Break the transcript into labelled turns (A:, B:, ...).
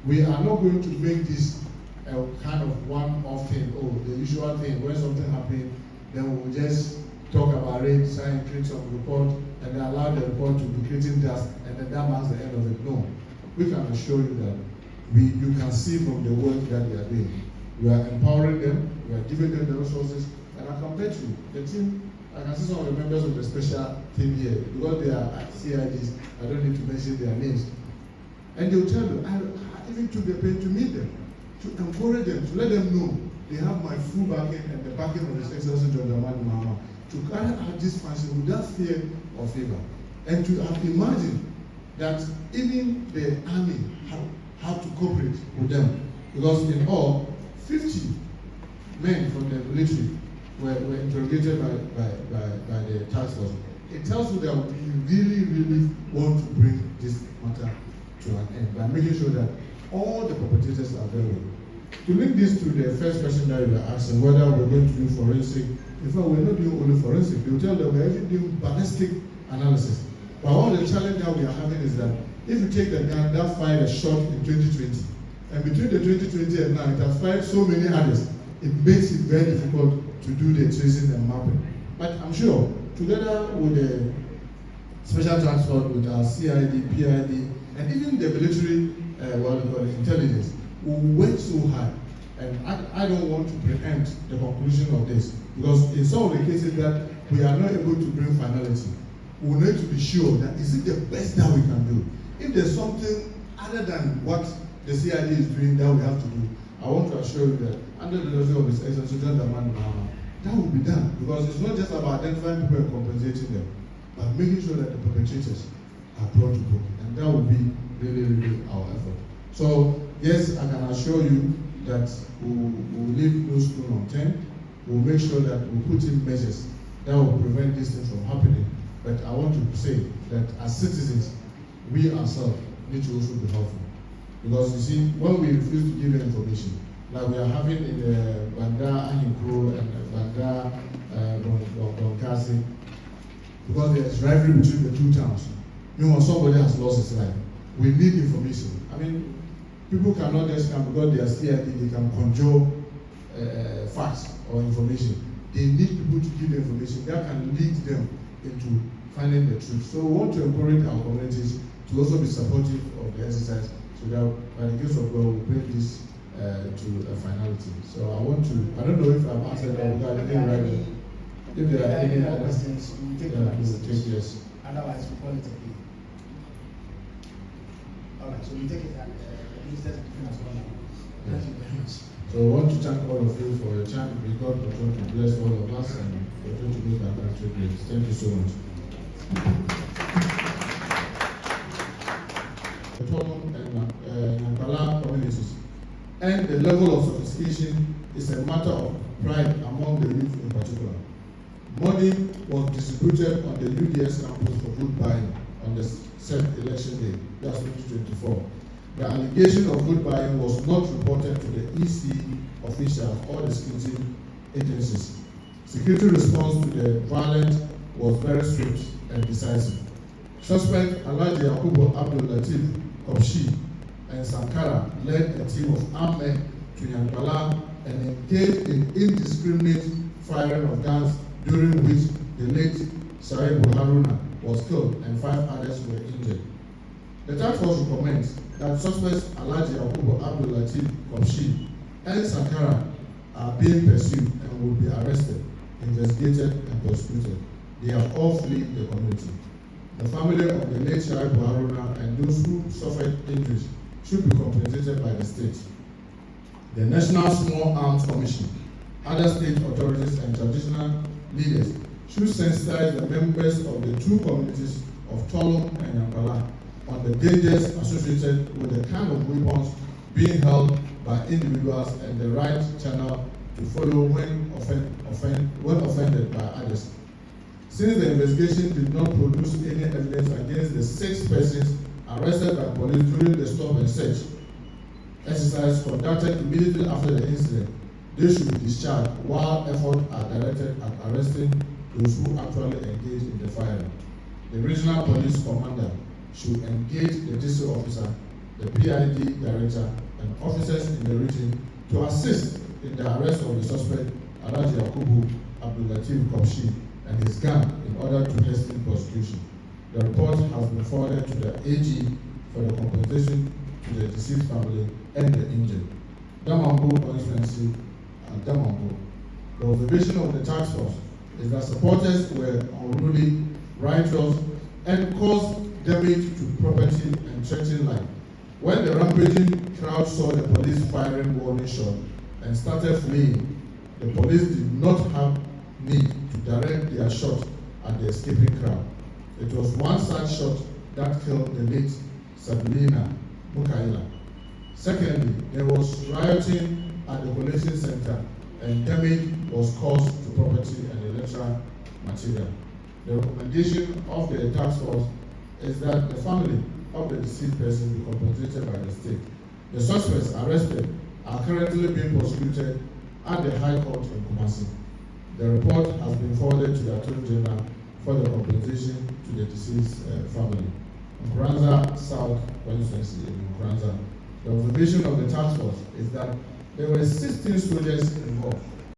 A: We are not going to make this a kind of one-off thing, the usual thing, when something happens, then we'll just talk about it, sign, create some report, and then allow the report to be creating dust, and then that marks the end of it. No. We can assure you that you can see from the work that they are doing. We are empowering them, we are giving them the resources, and I can bet you, the team, I can see some of the members of the special team here, because they are at CIDs, I don't need to mention their names. And they'll tell you, I even took the pain to meet them, to encourage them, to let them know they have my full backing and the backing of His Excellency John Dramani Mahama to carry out this function without fear or favor. And to have imagined that even the army have to cooperate with them. Because in all, 50 men from the military were interrogated by the task force. It tells you that we really want to bring this matter to an end by making sure that all the perpetrators are dealt with. To link this to the first question that you were asking, whether we're going to do forensic, in fact, we're not doing only forensic. They'll tell them we're even doing ballistic analysis. But one of the challenge that we are having is that if you take the gun that fired a shot in 2020, and between the 2020 and now, it has fired so many others, it makes it very difficult to do the tracing and mapping. But I'm sure, together with the special transport, with our CID, PID, and even the military, intelligence, we work so hard. And I don't want to preempt the conclusion of this, because in some of the cases that we are not able to bring finality, we need to be sure that is it the best that we can do. If there's something other than what the CID is doing that we have to do, I want to assure you that under the leadership of His Excellency John Dramani Mahama, that will be done, because it's not just about identifying people and compensating them, but making sure that the perpetrators are brought to book, and that will be really our effort. So yes, I can assure you that we'll leave no stone unturned. We'll make sure that we put in measures that will prevent these things from happening. But I want to say that as citizens, we ourselves need to also be helpful. Because you see, when we refuse to give them information, like we are having in the Banda Ahinkro and Banda Donkasi, because there is rivalry between the two towns. Meanwhile, somebody has lost his life. We need information. I mean, people cannot just come because they are CID, they can conjure facts or information. They need people to give the information that can lead them into finding the truth. So we want to encourage our communities to also be supportive of the exercise, so that by the grace of God, we bring this to a finality. So I don't know if I've answered that without anything right. If there are any other
B: questions, we take
A: yes.
B: Otherwise, we call it a day. All right, so we take it and ministers as well. Thank you very much.
A: So I want to thank all of you for your time. May God continue to bless all of us and continue to make our country great. Thank you so much. The Tolon and Nampala communities, and the level of sophistication is a matter of pride among the youth in particular. Money was distributed on the UDS campus for vote buying on the said election day, that's 2024. The allegation of vote buying was not reported to the EC officials or the security agencies. Security response to the violence was very swift and decisive. Suspect Alhaji Yakubu Abdul Latif Kopshi and Sankara led a team of armed men to Yankala and engaged in indiscriminate firing of guns, during which the late Shaibu Haruna was killed and 5 others were injured. The task force recommends that suspects Alhaji Yakubu Abdul Latif Kopshi and Sankara are being pursued and will be arrested, investigated, and prosecuted. They have all fled the community. The family of the late Shaibu Haruna and those who suffered injuries should be compensated by the state. The National Small Arms Commission, other state authorities, and traditional leaders should sensitize the members of the two communities of Tolon and Yankala on the dangers associated with the kind of weapons being held by individuals and the right channel to follow when offended by others. Since the investigation did not produce any evidence against the 6 persons arrested by police during the stop and search exercise conducted immediately after the incident, they should be discharged while efforts are directed at arresting those who actually engaged in the firing. The regional police commander should engage the district officer the PID director, and officers in the region to assist in the arrest of the suspect, Alhaji Yakubu Abdulateef Kopshi, and his gang in order to hasten prosecution. The report has been forwarded to the AG for the compensation to the deceased family and the injured. Damambo constituency and Damambo. The observation of the task force is that supporters were unruly, riotous, and caused damage to property and threatened life. When the rampaging crowd saw the police firing warning shot and started fleeing, the police did not have need to direct their shot at the escaping crowd. It was one such shot that killed the late Sabina Mukaila. Secondly, there was rioting at the collection center and damage was caused to property and electoral material. The recommendation of the task force is that the family of the deceased person be compensated by the state. The suspects arrested are currently being prosecuted at the High Court in Kumasi. The report has been forwarded to the Attorney General for the compensation to the deceased family. Nkuranza South constituency in Nkuranza. The observation of the task force is that there were 16 soldiers involved.